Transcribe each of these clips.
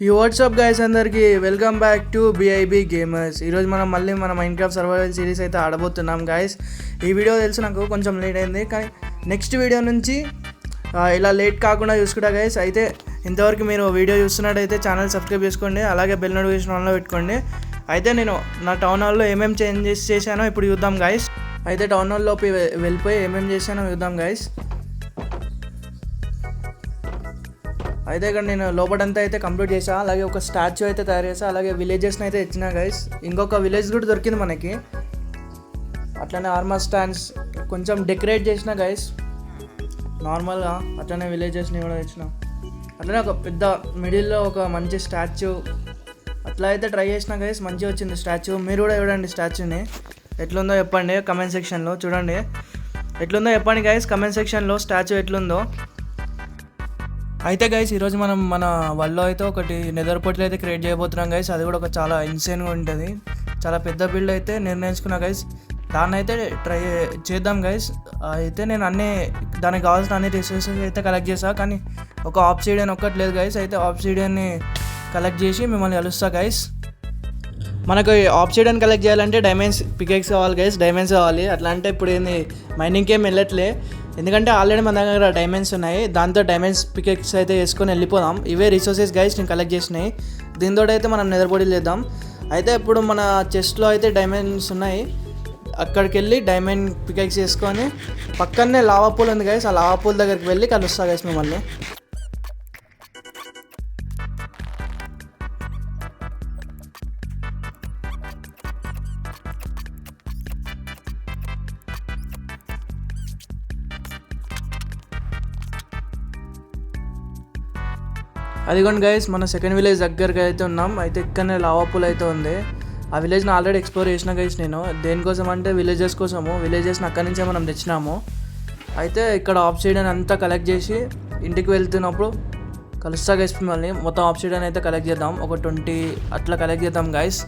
ఈ WhatsApp guys అందరికి welcome back to BIB gamers. ఈరోజు మనం మళ్ళీ మన మైన్క్రాఫ్ట్ సర్వైవల్ సిరీస్ అయితే ఆడబోతున్నాం గైస్. ఈ వీడియో తెలిసి నాకు కొంచెం లేట్ అయింది, కానీ నెక్స్ట్ వీడియో నుంచి ఇలా లేట్ కాకుండా చూసుకుంటా గైస్. అయితే ఇంతవరకు మీరు వీడియో చూస్తున్నట్టయితే ఛానల్ సబ్స్క్రైబ్ చేసుకోండి, అలాగే బెల్ నోటిఫికేషన్ ఆన్లో పెట్టుకోండి. అయితే నేను నా టౌన్ హాల్లో ఏమేమి చేంజెస్ చేశానో ఇప్పుడు చూద్దాం గైస్. అయితే టౌన్ హాల్లోకి వెళ్ళిపోయి ఏమేమి చేశానో చూద్దాం గైస్. అయితే ఇక్కడ నేను లోపలంతా అయితే కంప్లీట్ చేసా, అలాగే ఒక స్టాచ్యూ అయితే తయారు చేసా, అలాగే విలేజెస్ని అయితే ఇచ్చిన గైస్. ఇంకొక విలేజ్ కూడా దొరికింది మనకి. అట్లనే ఆర్మర్ స్టాండ్స్ కొంచెం డెకరేట్ చేసిన గైస్ నార్మల్గా. అట్లనే విలేజెస్ని కూడా ఇచ్చిన. అట్లనే ఒక పెద్ద మిడిల్లో ఒక మంచి స్టాచ్యూ అట్లా అయితే ట్రై చేసిన గైస్. మంచిగా వచ్చింది స్టాచ్యూ. మీరు కూడా చూడండి స్టాచ్యూని ఎట్లుందో చెప్పండి కమెంట్ సెక్షన్లో. చూడండి ఎట్లుందో చెప్పండి గైస్ కమెంట్ సెక్షన్లో స్టాచ్యూ ఎట్లుందో. అయితే గైస్ ఈరోజు మనం మన వరల్డ్లో అయితే ఒకటి నెదర్ పోర్టల్ అయితే క్రియేట్ చేయబోతున్నాం గైస్. అది కూడా ఒక చాలా ఇన్సేన్గా ఉంటుంది, చాలా పెద్ద బిల్డ్ అయితే నిర్ణయించుకున్నా గైస్. దాన్ని అయితే ట్రై చేద్దాం గైస్. అయితే నేను దానికి కావాల్సిన అన్ని రిసోర్సెస్ అయితే కలెక్ట్ చేసా, కానీ ఒక ఆబ్సిడియన్ ఒక్కటి లేదు గైస్. అయితే ఆబ్సిడియన్ని కలెక్ట్ చేసి మిమ్మల్ని కలుస్తా గైస్. మనకు ఆబ్సిడియన్ కలెక్ట్ చేయాలంటే డైమండ్స్ పికెక్స్ కావాలి గైస్, డైమండ్స్ కావాలి. అట్లా అంటే ఇప్పుడు ఏంది మైనింగ్కి ఏం వెళ్ళట్లే, ఎందుకంటే ఆల్రెడీ మన దగ్గర డైమండ్స్ ఉన్నాయి. దాంతో డైమండ్స్ పికెక్స్ అయితే వేసుకొని వెళ్ళిపోదాం. ఇవే రిసోర్సెస్ గైస్ నేను కలెక్ట్ చేసినాయి. దీంతో అయితే మనం నెదర్ పోర్టల్ చేద్దాం. అయితే ఇప్పుడు మన చెస్ట్లో అయితే డైమండ్స్ ఉన్నాయి. అక్కడికి వెళ్ళి డైమండ్ పికెక్స్ వేసుకొని పక్కనే లావా పూల్ ఉంది గైస్. ఆ లావా పూల్ దగ్గరికి వెళ్ళి కలుస్తా గైస్ మిమ్మల్ని. అదిగోండి గైస్ మన సెకండ్ విలేజ్ దగ్గరికి అయితే ఉన్నాం. అయితే ఇక్కడనే లావా పూల్ అయితే ఉంది. ఆ విలేజ్ని ఆల్రెడీ ఎక్స్ప్లోర్ చేసిన గైస్ నేను. దేనికోసం అంటే విలేజెస్ కోసము. విలేజెస్ని అక్కడి నుంచే మనం తెచ్చినాము. అయితే ఇక్కడ ఆబ్సిడియన్ అంతా కలెక్ట్ చేసి ఇంటికి వెళ్తున్నప్పుడు కలుస్తా గైస్ మిమ్మల్ని. మొత్తం ఆబ్సిడియన్ అయితే కలెక్ట్ చేద్దాం, ఒక 20 అట్లా కలెక్ట్ చేద్దాం గైస్.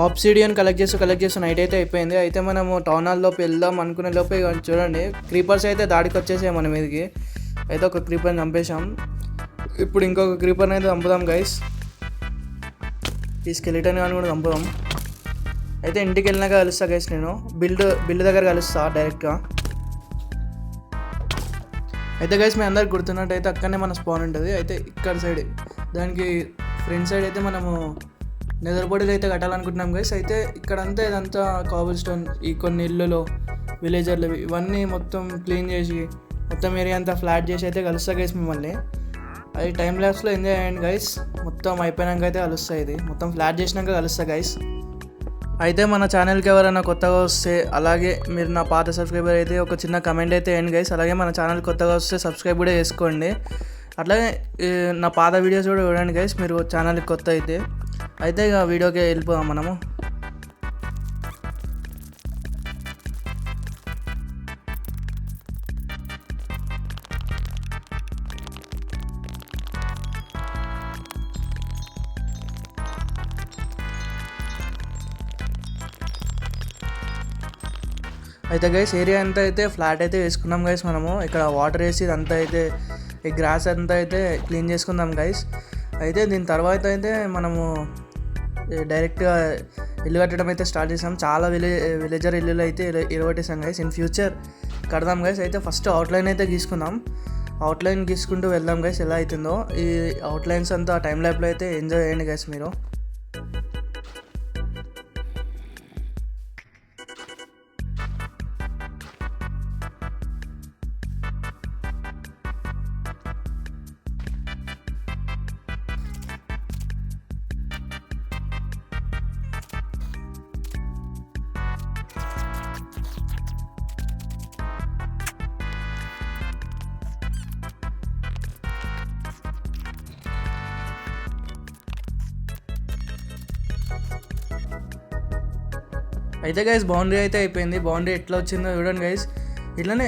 ఆబ్సిడియన్ కలెక్ట్ చేస్తూ నైట్ అయితే అయిపోయింది. అయితే మనము టౌన్ హాల్లోకి వెళ్దాం అనుకునే లోపే చూడండి క్రీపర్స్ అయితే దాడికి వచ్చేసాయి మన మీదకి. అయితే ఒక క్రీపర్ని చంపేశాం. ఇప్పుడు ఇంకొక క్రీపర్ని అయితే చంపుదాం గైస్. ఈ స్కెలిటన్ కానీ కూడా చంపుదాం. అయితే ఇంటికి వెళ్ళినాక కలుస్తా గైస్ నేను. బిల్డ్ దగ్గర కలుస్తా డైరెక్ట్గా. అయితే గైస్ మీ అందరికి గుర్తున్నట్టయితే అక్కడనే మన స్పాన్ ఉంటుంది. అయితే ఇక్కడ సైడ్ దానికి ఫ్రంట్ సైడ్ అయితే మనము నెదర్ పోర్టల్ అయితే కట్టాలనుకుంటున్నాం గైస్. అయితే ఇక్కడంతా ఇదంతా కాబుల్ స్టోన్, ఈ కొన్ని ఇల్లులో విలేజర్లు ఇవన్నీ మొత్తం క్లీన్ చేసి మొత్తం ఏరియా అంతా ఫ్లాట్ చేసి అయితే కలుస్తా గైస్ మిమ్మల్ని. అది టైం ల్యాప్స్లో ఎంజాయ్ చేయండి గైస్. మొత్తం అయిపోయినాక అయితే కలుస్తాయి. ఇది మొత్తం ఫ్లాట్ చేసినాక కలుస్తా గైస్. అయితే మన ఛానల్కి ఎవరైనా కొత్తగా వస్తే, అలాగే మీరు నా పాత సబ్స్క్రైబర్ అయితే ఒక చిన్న కమెంట్ అయితే వేయండి గైస్. అలాగే మన ఛానల్ కొత్తగా వస్తే సబ్స్క్రైబ్ కూడా చేసుకోండి. అట్లాగే నా పాత వీడియోస్ కూడా చూడండి గైస్ మీరు ఛానల్కి కొత్త అయితే. అయితే ఇక వీడియోకి వెళ్ళిపోదాం మనము. అయితే గైస్ ఏరియా అంతా అయితే ఫ్లాట్ అయితే వేసుకున్నాం గైస్ మనము. ఇక్కడ వాటర్ వేసి ఇదంతా అయితే ఈ గ్రాస్ అంతా అయితే క్లీన్ చేసుకుందాం గైస్. అయితే దీని తర్వాత అయితే మనము డైరెక్ట్గా ఇల్లు కట్టడం అయితే స్టార్ట్ చేసాం. చాలా విలేజర్ ఇల్లులు అయితే ఇరగొట్టేసాం గైస్. ఇన్ ఫ్యూచర్ కడదాం గైస్. అయితే ఫస్ట్ అవుట్లైన్ అయితే గీసుకుందాం. అవుట్లైన్ గీసుకుంటూ వెళ్దాం గైస్ ఎలా అవుతుందో. ఈ అవుట్లైన్స్ అంతా టైం ల్యాప్లో అయితే ఎంజాయ్ చేయండి గైస్ మీరు. అయితే గైస్ బౌండరీ అయితే అయిపోయింది. బౌండరీ ఎట్లా వచ్చిందో చూడండి గైస్. ఇట్లానే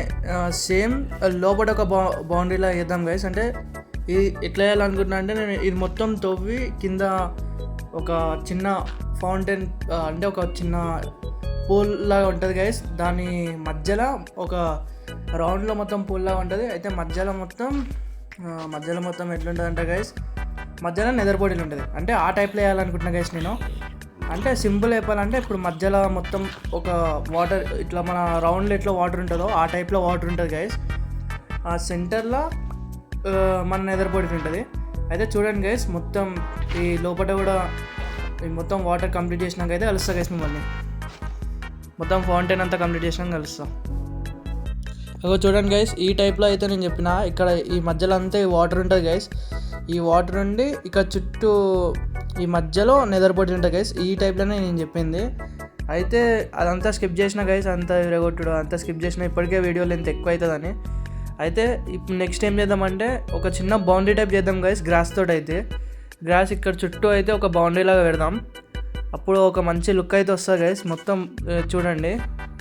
సేమ్ లోపల ఒక బౌండరీలా వేద్దాం గైస్. అంటే ఇది ఎట్లా వేయాలనుకుంటున్నా అంటే నేను ఇది మొత్తం తవ్వి కింద ఒక చిన్న ఫౌంటైన్ అంటే ఒక చిన్న పూల్ లాగా ఉంటుంది గైస్. దాని మధ్యలో ఒక రౌండ్లో మొత్తం పూల్ లాగా ఉంటుంది. అయితే మధ్యలో మొత్తం ఎట్లుంటుంది అంటే గైస్, మధ్యలో నెదర్ బాటిల్ ఉంటుంది. అంటే ఆ టైప్లో వేయాలనుకుంటున్నా గైస్ నేను. అంటే సింపుల్ చెప్పాలంటే ఇప్పుడు మధ్యలో మొత్తం ఒక వాటర్ ఇట్లా మన రౌండ్లో ఎట్లా వాటర్ ఉంటుందో ఆ టైప్లో వాటర్ ఉంటుంది గైస్. ఆ సెంటర్లో మన నెదర్ బాటిల్ ఉంటుంది. అయితే చూడండి గైస్, మొత్తం ఈ లోపల కూడా ఈ మొత్తం వాటర్ కంప్లీట్ చేసినాక అయితే కలుస్తా గైస్ మిమ్మల్ని. మొత్తం ఫౌంటైన్ అంతా కంప్లీట్ చేసినాక కలుస్తా. అగో చూడండి గైస్, ఈ టైప్లో అయితే నేను చెప్పిన ఇక్కడ ఈ మధ్యలో అంతా ఈ వాటర్ ఉంటుంది గైస్. ఈ వాటర్ నుండి ఇక్కడ చుట్టూ ఈ మధ్యలో నెదర్ బాటిల్ ఉంటుంది గైస్. ఈ టైప్లోనే నేను చెప్పింది. అయితే అదంతా స్కిప్ చేసిన గైస్, అంతా విరగొట్టుడు అంతా స్కిప్ చేసిన. ఇప్పటికే వీడియో లెంత్ ఎక్కువ అవుతుందని. అయితే ఇప్పుడు నెక్స్ట్ ఏం చేద్దామంటే ఒక చిన్న బౌండరీ టైప్ చేద్దాం గైస్ గ్రాస్ తోటి. అయితే గ్రాస్ ఇక్కడ చుట్టూ అయితే ఒక బౌండరీ లాగా పెడదాం. అప్పుడు ఒక మంచి లుక్ అయితే వస్తుంది గైస్. మొత్తం చూడండి,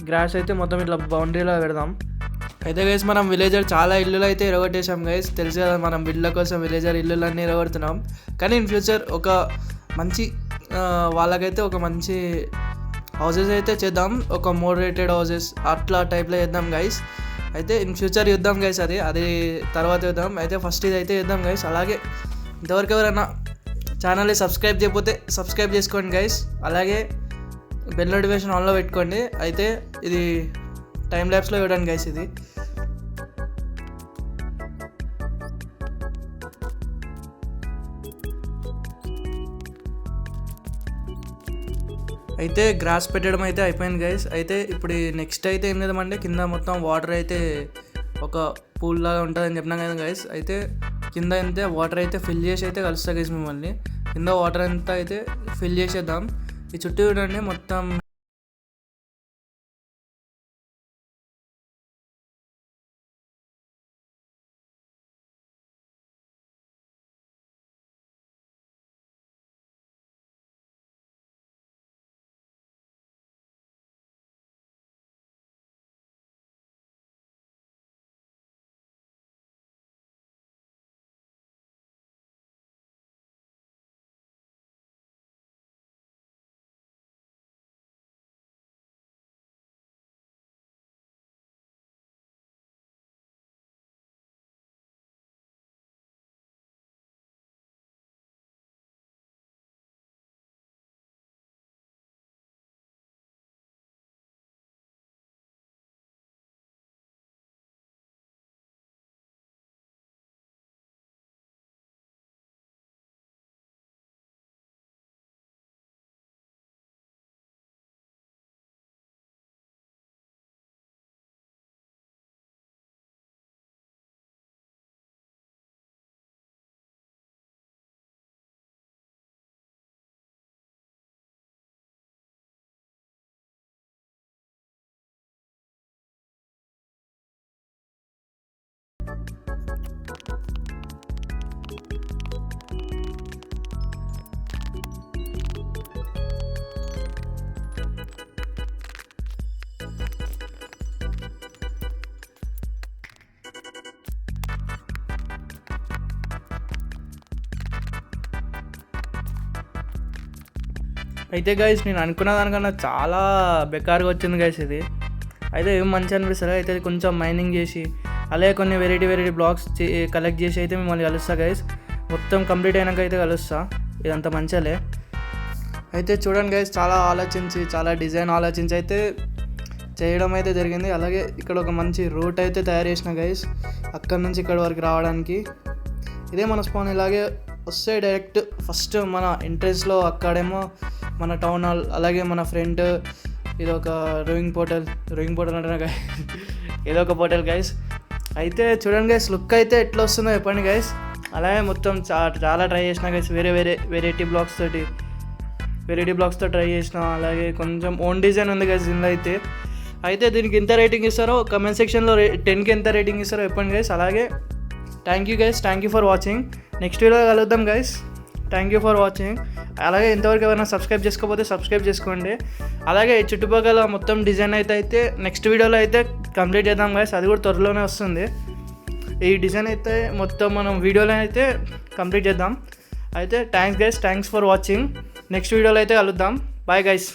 గ్రాస్ అయితే మొత్తం ఇట్లా బౌండరీ లాగా పెడదాం. అయితే గైస్ మనం విలేజర్ చాలా ఇల్లులు అయితే ఎరగొట్టేసాం గైస్. తెలుసు కదా, మనం బిల్డ్ల కోసం విలేజర్ ఇల్లులన్నీ ఎరగొడుతున్నాం. కానీ ఇన్ ఫ్యూచర్ ఒక మంచి వాళ్ళకైతే ఒక మంచి హౌసెస్ అయితే చేద్దాం. ఒక మోడరేటెడ్ హౌసెస్ అట్లా టైప్లో చేద్దాం గైస్. అయితే ఇన్ ఫ్యూచర్ చూద్దాం గైస్, అది తర్వాత చూద్దాం. అయితే ఫస్ట్ ఇది అయితే చేద్దాం గైస్. అలాగే ఇంతవరకు ఎవరైనా ఛానల్ని సబ్స్క్రైబ్ చేయకపోతే సబ్స్క్రైబ్ చేసుకోండి గైస్. అలాగే బెల్ నోటిఫికేషన్ ఆన్లో పెట్టుకోండి. అయితే ఇది టైం ల్యాప్స్లో చూడండి గైస్. ఇది అయితే గ్రాస్ పెట్టడం అయితే అయిపోయింది గైస్. అయితే ఇప్పుడు నెక్స్ట్ అయితే ఏం లేదంటే కింద మొత్తం వాటర్ అయితే ఒక పూల్ లాగా ఉంటుందని చెప్పినాం కదా గైస్. అయితే కింద అయితే వాటర్ అయితే ఫిల్ చేసి అయితే కలుస్తా గైస్ మిమ్మల్ని. కింద వాటర్ అంతా అయితే ఫిల్ చేసేద్దాం. ఈ చుట్టూ చూడండి మొత్తం అయితే గైస్ నేను అనుకున్న దానికన్నా చాలా బెకార్గా వచ్చింది గైస్ ఇది. అయితే ఏం మంచి అనిపిస్తుంది. అయితే కొంచెం మైనింగ్ చేసి అలాగే కొన్ని వెరైటీ బ్లాక్స్ కలెక్ట్ చేసి అయితే మిమ్మల్ని కలుస్తా గైస్. మొత్తం కంప్లీట్ అయినాక అయితే కలుస్తా. ఇదంతా మంచిలే. అయితే చూడండి గైస్, చాలా ఆలోచించి చాలా డిజైన్ ఆలోచించి అయితే చేయడం అయితే జరిగింది. అలాగే ఇక్కడ ఒక మంచి రూట్ అయితే తయారు చేసిన గైస్, అక్కడ నుంచి ఇక్కడ వరకు రావడానికి. ఇదే మన స్పాన్. ఇలాగే వస్తే డైరెక్ట్ ఫస్ట్ మన ఎంట్రెన్స్లో అక్కడేమో మన టౌన్ హాల్, అలాగే మన ఫ్రంట్ ఇది ఒక రోయింగ్ పోర్టల్ అంటే గైస్ ఏదో ఒక పోర్టల్ గైస్. అయితే చూడండి గైస్, లుక్ అయితే ఎట్లా వస్తుందో చెప్పండి గైస్. అలాగే మొత్తం చాలా ట్రై చేసిన గైస్, వెరైటీ బ్లాక్స్తో ట్రై చేసిన. అలాగే కొంచెం ఓన్ డిజైన్ ఉంది గైస్ దీనిలో. అయితే దీనికి ఎంత రేటింగ్ ఇస్తారో కమెంట్ సెక్షన్లో 10కి ఎంత రేటింగ్ ఇస్తారో చెప్పండి గైస్. అలాగే thank you for watching. Next video కలుద్దాం guys. Thank you for watching. అలాగే ఇంతవరకు ఎవరైనా సబ్స్క్రైబ్ చేసుకోకపోతే సబ్స్క్రైబ్ చేసుకోండి. అలాగే చుట్టుపక్కల మొత్తం డిజైన్ అయితే నెక్స్ట్ వీడియోలో అయితే కంప్లీట్ చేద్దాం గైస్. అది కూడా త్వరలోనే వస్తుంది. ఈ డిజైన్ అయితే మొత్తం మనం వీడియోలో అయితే కంప్లీట్ చేద్దాం. అయితే thanks guys, thanks for watching. Next వీడియోలో అయితే కలుద్దాం. Bye guys.